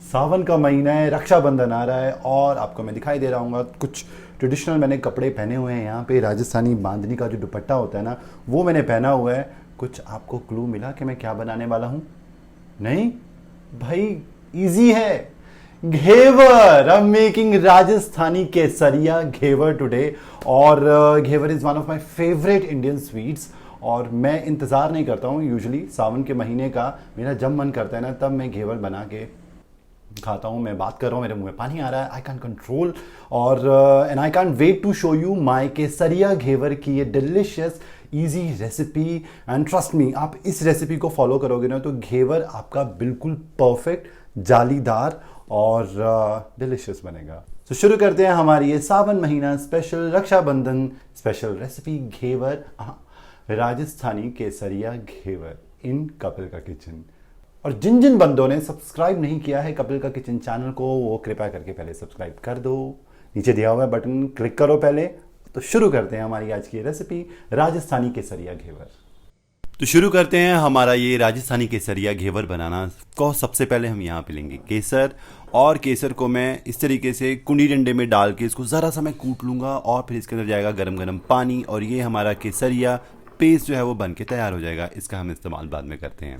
सावन का महीना है, रक्षाबंधन आ रहा है और आपको मैं दिखाई दे रहा हूँ कुछ ट्रेडिशनल मैंने कपड़े पहने हुए हैं। यहाँ पे राजस्थानी बांधनी का जो दुपट्टा होता है ना, वो मैंने पहना हुआ है। कुछ आपको क्लू मिला कि मैं क्या बनाने वाला हूँ? नहीं भाई, इजी है। Ghevar. I am making Rajasthani kesariya ghevar today. और ghevar is one of my favourite Indian sweets. और मैं इंतज़ार नहीं करता हूँ यूजुअली सावन के महीने का। मेरा जब मन करता है ना, तब मैं घेवर बना के खाता हूँ। मैं बात कर रहा हूँ, मेरे मुंह में पानी आ रहा है, आई कैन कंट्रोल। और and I can wait to show you my kesariya ghevar की ये delicious easy recipe. And trust me, आप इस रेसिपी को फॉलो करोगे ना, तो घेवर आपका बिल्कुल परफेक्ट, जालीदार और डिलिशियस बनेगा। तो शुरू करते हैं हमारी ये सावन महीना स्पेशल, रक्षाबंधन स्पेशल रेसिपी घेवर, राजस्थानी केसरिया घेवर इन कपिल का किचन। और जिन जिन बंदों ने सब्सक्राइब नहीं किया है कपिल का किचन चैनल को, वो कृपया करके पहले सब्सक्राइब कर दो। नीचे दिया हुआ है बटन, क्लिक करो पहले। तो शुरू करते हैं हमारी आज की रेसिपी, राजस्थानी केसरिया घेवर। तो शुरू करते हैं हमारा ये राजस्थानी केसरिया घेवर बनाना को। सबसे पहले हम यहाँ पे लेंगे केसर, और केसर को मैं इस तरीके से कुंडी डंडे में डाल के इसको ज़रा सा मैं कूट लूँगा, और फिर इसके अंदर जाएगा गरम गरम पानी, और ये हमारा केसरिया पेस्ट जो है वो बन के तैयार हो जाएगा। इसका हम इस्तेमाल बाद में करते हैं।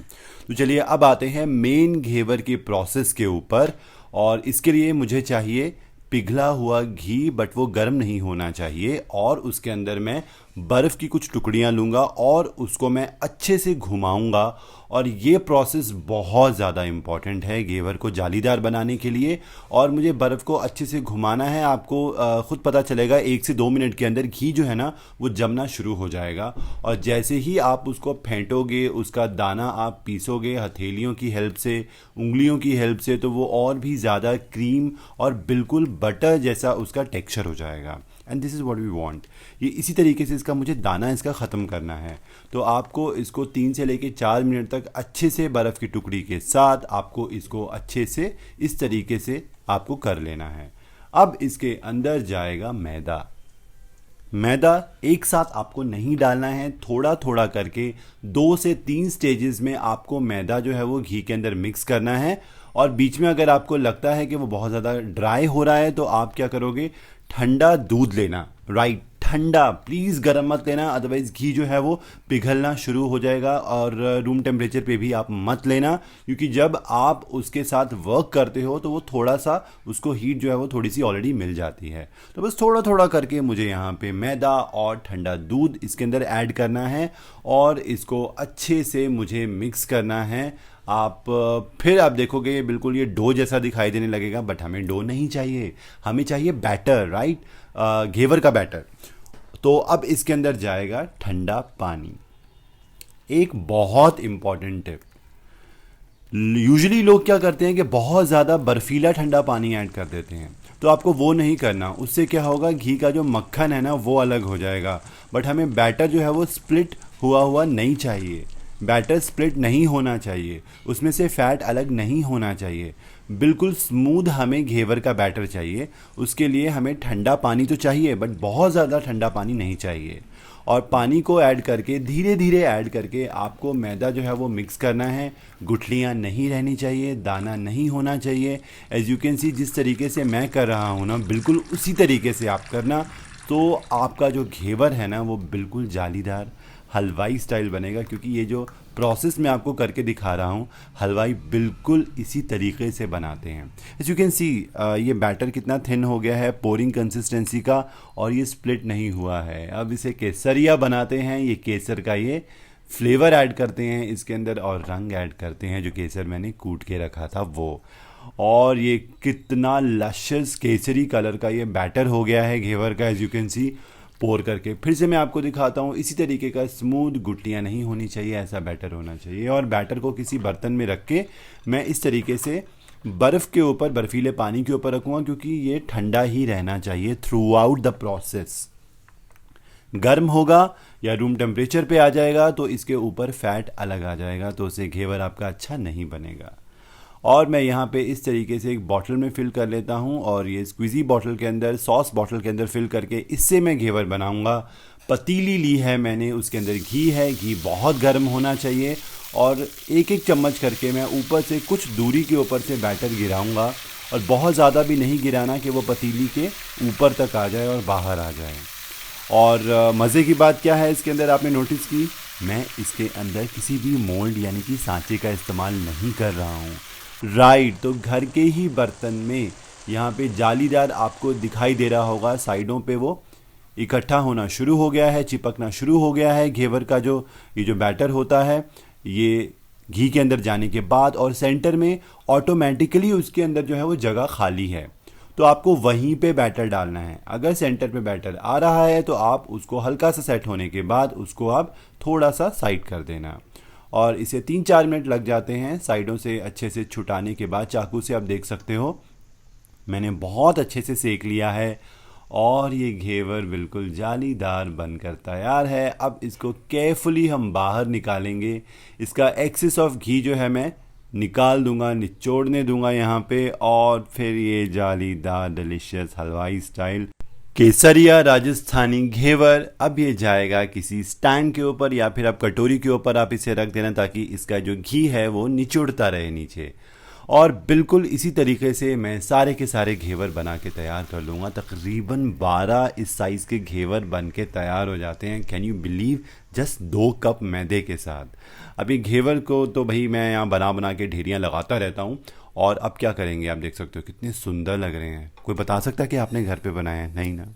तो चलिए अब आते हैं मेन घेवर के प्रोसेस के ऊपर। और इसके लिए मुझे चाहिए पिघला हुआ घी, बट वो गर्म नहीं होना चाहिए। और उसके अंदर मैं बर्फ़ की कुछ टुकड़ियाँ लूँगा और उसको मैं अच्छे से घुमाऊँगा। और ये प्रोसेस बहुत ज़्यादा इम्पॉर्टेंट है घेवर को जालीदार बनाने के लिए। और मुझे बर्फ़ को अच्छे से घुमाना है। आपको ख़ुद पता चलेगा 1 से 2 मिनट के अंदर घी जो है ना वो जमना शुरू हो जाएगा। और जैसे ही आप उसको फेंटोगे, उसका दाना आप पीसोगे हथेलियों की हेल्प से, उंगलियों की हेल्प से, तो वो और भी ज़्यादा क्रीम और बिल्कुल बटर जैसा उसका टेक्सचर हो जाएगा। And this is what we want. ये इसी तरीके से इसका मुझे दाना इसका ख़त्म करना है। तो आपको इसको 3 से लेके 4 मिनट तक अच्छे से बर्फ़ की टुकड़ी के साथ आपको इसको अच्छे से इस तरीके से आपको कर लेना है। अब इसके अंदर जाएगा मैदा। मैदा एक साथ आपको नहीं डालना है, थोड़ा थोड़ा करके 2 से 3 स्टेजेस में आपको मैदा जो है वो घी के अंदर मिक्स करना है। और बीच में अगर आपको लगता है कि वो बहुत ज़्यादा ड्राई हो रहा है, तो आप क्या करोगे, ठंडा दूध लेना। राइट, ठंडा, प्लीज़ गर्म मत लेना, अदरवाइज़ घी जो है वो पिघलना शुरू हो जाएगा। और रूम टेम्परेचर पे भी आप मत लेना, क्योंकि जब आप उसके साथ वर्क करते हो तो वो थोड़ा सा उसको हीट जो है वो थोड़ी सी ऑलरेडी मिल जाती है। तो बस थोड़ा थोड़ा करके मुझे यहाँ पे मैदा और ठंडा दूध इसके अंदर ऐड करना है, और इसको अच्छे से मुझे मिक्स करना है। आप फिर आप देखोगे बिल्कुल ये डो जैसा दिखाई देने लगेगा, बट हमें डो नहीं चाहिए, हमें चाहिए बैटर। राइट, घेवर का बैटर। तो अब इसके अंदर जाएगा ठंडा पानी। एक बहुत इंपॉर्टेंट टिप, यूजुअली लोग क्या करते हैं कि बहुत ज़्यादा बर्फीला ठंडा पानी ऐड कर देते हैं। तो आपको वो नहीं करना, उससे क्या होगा, घी का जो मक्खन है ना वो अलग हो जाएगा। बट हमें बैटर जो है वो स्प्लिट हुआ हुआ नहीं चाहिए, बैटर स्प्लिट नहीं होना चाहिए, उसमें से फ़ैट अलग नहीं होना चाहिए। बिल्कुल स्मूथ हमें घेवर का बैटर चाहिए। उसके लिए हमें ठंडा पानी तो चाहिए, बट बहुत ज़्यादा ठंडा पानी नहीं चाहिए। और पानी को ऐड करके धीरे धीरे ऐड करके आपको मैदा जो है वो मिक्स करना है। गुठलियाँ नहीं रहनी चाहिए, दाना नहीं होना चाहिए। एज यू कैन सी, जिस तरीके से मैं कर रहा हूँ ना, बिल्कुल उसी तरीके से आप करना। तो आपका जो घेवर है ना वो बिल्कुल जालीदार हलवाई स्टाइल बनेगा। क्योंकि ये जो प्रोसेस मैं आपको करके दिखा रहा हूँ, हलवाई बिल्कुल इसी तरीके से बनाते हैं। एज यू कैन सी, ये बैटर कितना थिन हो गया है, पोरिंग कंसिस्टेंसी का, और ये स्प्लिट नहीं हुआ है। अब इसे केसरिया बनाते हैं। ये केसर का ये फ्लेवर ऐड करते हैं इसके अंदर, और रंग ऐड करते हैं जो केसर मैंने कूट के रखा था वो। और ये कितना लशस केसरी कलर का ये बैटर हो गया है घेवर का, एज यू कैन सी। पोर करके फिर से मैं आपको दिखाता हूँ, इसी तरीके का स्मूथ, गुटलियाँ नहीं होनी चाहिए, ऐसा बैटर होना चाहिए। और बैटर को किसी बर्तन में रख के मैं इस तरीके से बर्फ़ के ऊपर, बर्फीले पानी के ऊपर रखूँगा, क्योंकि ये ठंडा ही रहना चाहिए थ्रू आउट द प्रोसेस। गर्म होगा या रूम टेम्परेचर पे आ जाएगा तो इसके ऊपर फैट अलग आ जाएगा, तो उससे घेवर आपका अच्छा नहीं बनेगा। और मैं यहाँ पे इस तरीके से एक बॉटल में फ़िल कर लेता हूँ, और ये स्क्वीज़ी बॉटल के अंदर, सॉस बॉटल के अंदर फ़िल करके इससे मैं घेवर बनाऊँगा। पतीली ली है मैंने, उसके अंदर घी है, घी बहुत गर्म होना चाहिए। और एक एक चम्मच करके मैं ऊपर से कुछ दूरी के ऊपर से बैटर गिराऊंगा, और बहुत ज़्यादा भी नहीं गिराना कि वो पतीली के ऊपर तक आ जाए और बाहर आ जाए। और मज़े की बात क्या है इसके अंदर, आपने नोटिस की, मैं इसके अंदर किसी भी मोल्ड यानी कि सांचे का इस्तेमाल नहीं कर रहा हूँ। राइट, तो घर के ही बर्तन में यहाँ पे जालीदार आपको दिखाई दे रहा होगा, साइडों पे वो इकट्ठा होना शुरू हो गया है, चिपकना शुरू हो गया है घेवर का जो ये जो बैटर होता है ये घी के अंदर जाने के बाद, और सेंटर में ऑटोमेटिकली उसके अंदर जो है वो जगह खाली है, तो आपको वहीं पे बैटर डालना है। अगर सेंटर पे बैटर आ रहा है तो आप उसको हल्का सा सेट होने के बाद उसको आप थोड़ा सा साइड कर देना, और इसे 3-4 मिनट लग जाते हैं साइडों से अच्छे से छुटाने के बाद। चाकू से आप देख सकते हो मैंने बहुत अच्छे से सेक लिया है, और ये घेवर बिल्कुल जालीदार बनकर तैयार है। अब इसको केयरफुली हम बाहर निकालेंगे। इसका एक्सेस ऑफ घी जो है मैं निकाल दूंगा, निचोड़ने दूंगा यहाँ पे, और फिर ये जालीदार डिलीशियस हलवाई स्टाइल केसरिया राजस्थानी घेवर अब ये जाएगा किसी स्टैंड के ऊपर, या फिर आप कटोरी के ऊपर आप इसे रख देना ताकि इसका जो घी है वो निचोड़ता रहे नीचे। और बिल्कुल इसी तरीके से मैं सारे के सारे घेवर बना के तैयार कर लूँगा। तकरीबन 12 इस साइज़ के घेवर बन के तैयार हो जाते हैं, can you believe, just 2 cup मैदे के साथ। अभी घेवर को तो भाई मैं यहाँ बना के ढेरियाँ लगाता रहता हूँ, और अब क्या करेंगे आप देख सकते हो कितने सुंदर लग रहे हैं। कोई बता सकता है कि आपने घर पे बनाया है? नहीं ना।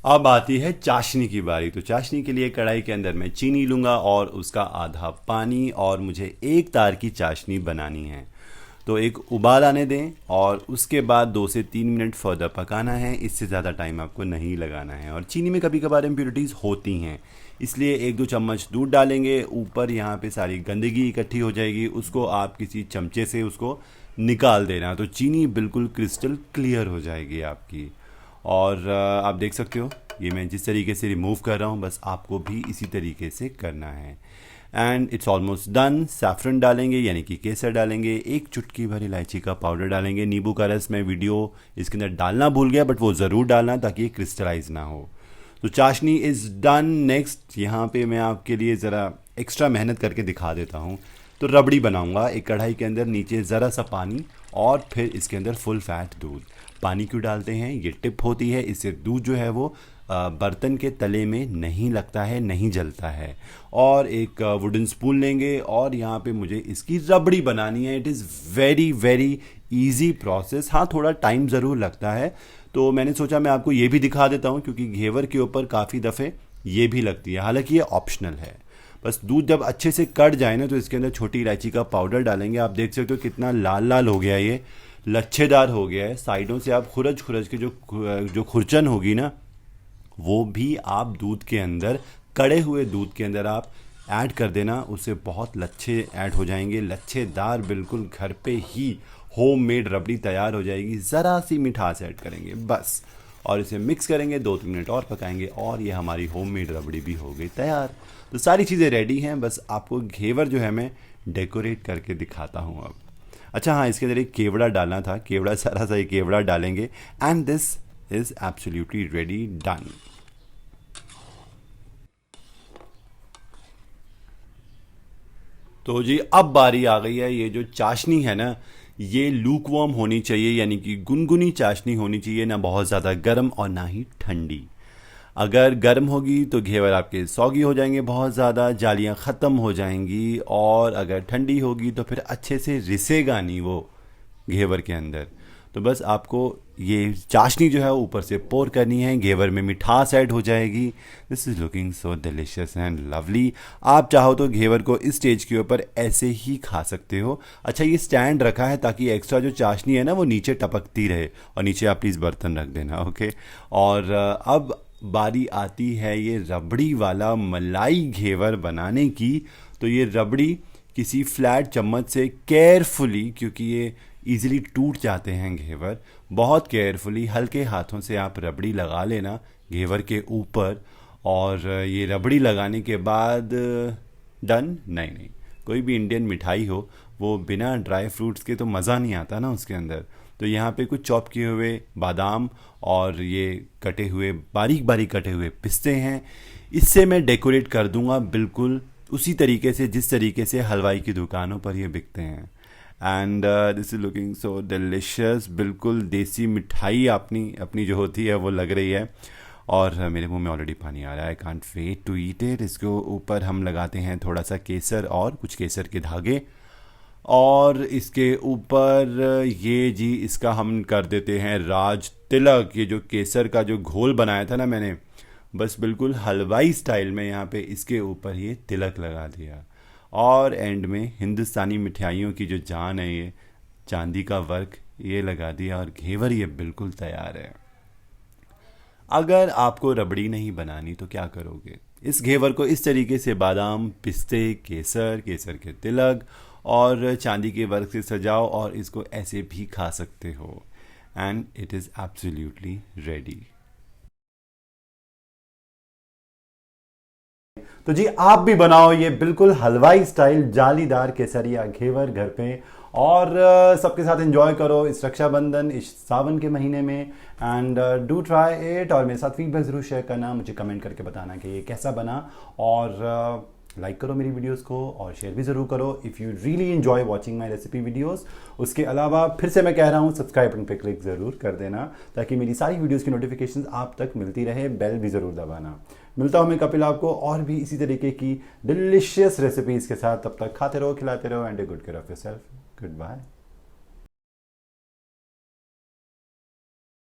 अब आती है चाशनी की बारी। तो चाशनी के लिए कढ़ाई के अंदर मैं चीनी लूँगा और उसका आधा पानी, और मुझे 1 तार की चाशनी बनानी है। तो एक उबाल आने दें और उसके बाद 2 से 3 मिनट फर्दर पकाना है, इससे ज़्यादा टाइम आपको नहीं लगाना है। और चीनी में कभी कभार इम्प्योरिटीज़ होती हैं, इसलिए 1-2 चम्मच दूध डालेंगे, ऊपर यहाँ पे सारी गंदगी इकट्ठी हो जाएगी, उसको आप किसी चमचे से उसको निकाल देना, तो चीनी बिल्कुल क्रिस्टल क्लियर हो जाएगी आपकी। और आप देख सकते हो ये मैं जिस तरीके से रिमूव कर रहा हूँ, बस आपको भी इसी तरीके से करना है। And it's almost done. Saffron डालेंगे यानी कि केसर डालेंगे, 1 चुटकी भर इलायची का पाउडर डालेंगे, नींबू का रस मैं वीडियो इसके अंदर डालना भूल गया, बट वो ज़रूर डालना ताकि ये क्रिस्टलाइज ना हो। तो चाशनी इज़ डन। नेक्स्ट यहाँ पे मैं आपके लिए ज़रा एक्स्ट्रा मेहनत करके दिखा देता हूँ। तो रबड़ी बनाऊँगा एक कढ़ाई के अंदर, नीचे ज़रा सा पानी और फिर इसके अंदर फुल फैट दूध। पानी क्यों डालते हैं, ये टिप होती है, इससे दूध जो है वो बर्तन के तले में नहीं लगता है, नहीं जलता है। और एक वुडन स्पून लेंगे और यहाँ पे मुझे इसकी रबड़ी बनानी है। It is very very easy process. हाँ, थोड़ा टाइम ज़रूर लगता है, तो मैंने सोचा मैं आपको ये भी दिखा देता हूँ, क्योंकि घेवर के ऊपर काफ़ी दफ़े ये भी लगती है, हालांकि ये ऑप्शनल है। बस दूध जब अच्छे से कट जाए ना, तो इसके अंदर छोटी इलायची का पाउडर डालेंगे। आप देख सकते हो कितना लाल लाल हो गया, ये लच्छेदार हो गया है। साइडों से आप खुरच खुरच के जो खुरचन होगी ना, वो भी आप दूध के अंदर, कड़े हुए दूध के अंदर आप ऐड कर देना, उससे बहुत लच्छे ऐड हो जाएंगे, लच्छेदार, बिल्कुल घर पे ही होममेड रबड़ी तैयार हो जाएगी। ज़रा सी मिठास ऐड करेंगे बस, और इसे मिक्स करेंगे, 2-3 मिनट और पकाएंगे, और ये हमारी होममेड रबड़ी भी हो गई तैयार। तो सारी चीज़ें रेडी हैं, बस आपको घेवर जो है मैं डेकोरेट करके दिखाता हूँ अब। अच्छा हाँ, इसके अंदर एक केवड़ा डालना था, केवड़ा, सारा सा एक केवड़ा डालेंगे, and this is absolutely ready, done. तो जी अब बारी आ गई है, ये जो चाशनी है ना, ये लूकवार्म होनी चाहिए, यानी कि गुनगुनी चाशनी होनी चाहिए, ना बहुत ज़्यादा गर्म और ना ही ठंडी। अगर गर्म होगी तो घेवर आपके सौगी हो जाएंगे, बहुत ज़्यादा जालियाँ ख़त्म हो जाएंगी, और अगर ठंडी होगी तो फिर अच्छे से रिसेगा नहीं वो घेवर के अंदर। तो बस आपको ये चाशनी जो है ऊपर से पोर करनी है, घेवर में मिठास ऐड हो जाएगी। This is looking so delicious and lovely. आप चाहो तो घेवर को इस स्टेज के ऊपर ऐसे ही खा सकते हो। अच्छा, ये स्टैंड रखा है ताकि एक्स्ट्रा जो चाशनी है ना वो नीचे टपकती रहे, और नीचे आप प्लीज़ बर्तन रख देना, ओके। और अब बारी आती है ये रबड़ी वाला मलाई घेवर बनाने की। तो ये रबड़ी किसी फ्लैट चम्मच से केयरफुली, क्योंकि ये ईज़िली टूट जाते हैं घेवर, बहुत केयरफुली हल्के हाथों से आप रबड़ी लगा लेना घेवर के ऊपर। और ये रबड़ी लगाने के बाद डन। नहीं नहीं, कोई भी इंडियन मिठाई हो वो बिना ड्राई फ्रूट्स के तो मज़ा नहीं आता ना उसके अंदर। तो यहाँ पे कुछ चॉप किए हुए बादाम और ये कटे हुए बारीक बारीक कटे हुए पिस्ते हैं, इससे मैं डेकोरेट कर दूंगा बिल्कुल उसी तरीके से जिस तरीके से हलवाई की दुकानों पर ये बिकते हैं। And this is looking so delicious, बिल्कुल देसी मिठाई अपनी अपनी जो होती है वो लग रही है। और मेरे मुंह में ऑलरेडी पानी आ रहा है, I can't wait to eat it. इसके ऊपर हम लगाते हैं थोड़ा सा केसर और कुछ केसर के धागे, और इसके ऊपर ये जी इसका हम कर देते हैं राज तिलक। ये जो केसर का जो घोल बनाया था ना मैंने, बस बिल्कुल हलवाई स्टाइल में यहाँ पे इसके ऊपर ये तिलक लगा दिया। और एंड में हिंदुस्तानी मिठाइयों की जो जान है, ये चांदी का वर्क ये लगा दिया, और घेवर ये बिल्कुल तैयार है। अगर आपको रबड़ी नहीं बनानी तो क्या करोगे? इस घेवर को इस तरीके से बादाम, पिस्ते, केसर, केसर के तिलक और चांदी के वर्क से सजाओ, और इसको ऐसे भी खा सकते हो। And it is absolutely ready. तो जी आप भी बनाओ ये बिल्कुल हलवाई स्टाइल जालीदार केसरिया घेवर घर पे, और सबके साथ एंजॉय करो इस रक्षाबंधन, इस सावन के महीने में। एंड डू ट्राई इट, और मेरे साथ फीडबैक ज़रूर शेयर करना, मुझे कमेंट करके बताना कि ये कैसा बना। और लाइक करो मेरी वीडियोस को, और शेयर भी ज़रूर करो if you really enjoy watching my recipe videos. उसके अलावा फिर से मैं कह रहा हूँ, सब्सक्राइब बटन पे क्लिक ज़रूर कर देना, ताकि मेरी सारी वीडियोस की नोटिफिकेशंस आप तक मिलती रहे। बेल भी ज़रूर दबाना। मिलता हूँ मैं कपिल आपको और भी इसी तरीके की डिलिशियस रेसिपीज़ के साथ। तब तक खाते रहो, खिलाते रहो, and take good care of yourself. Good bye.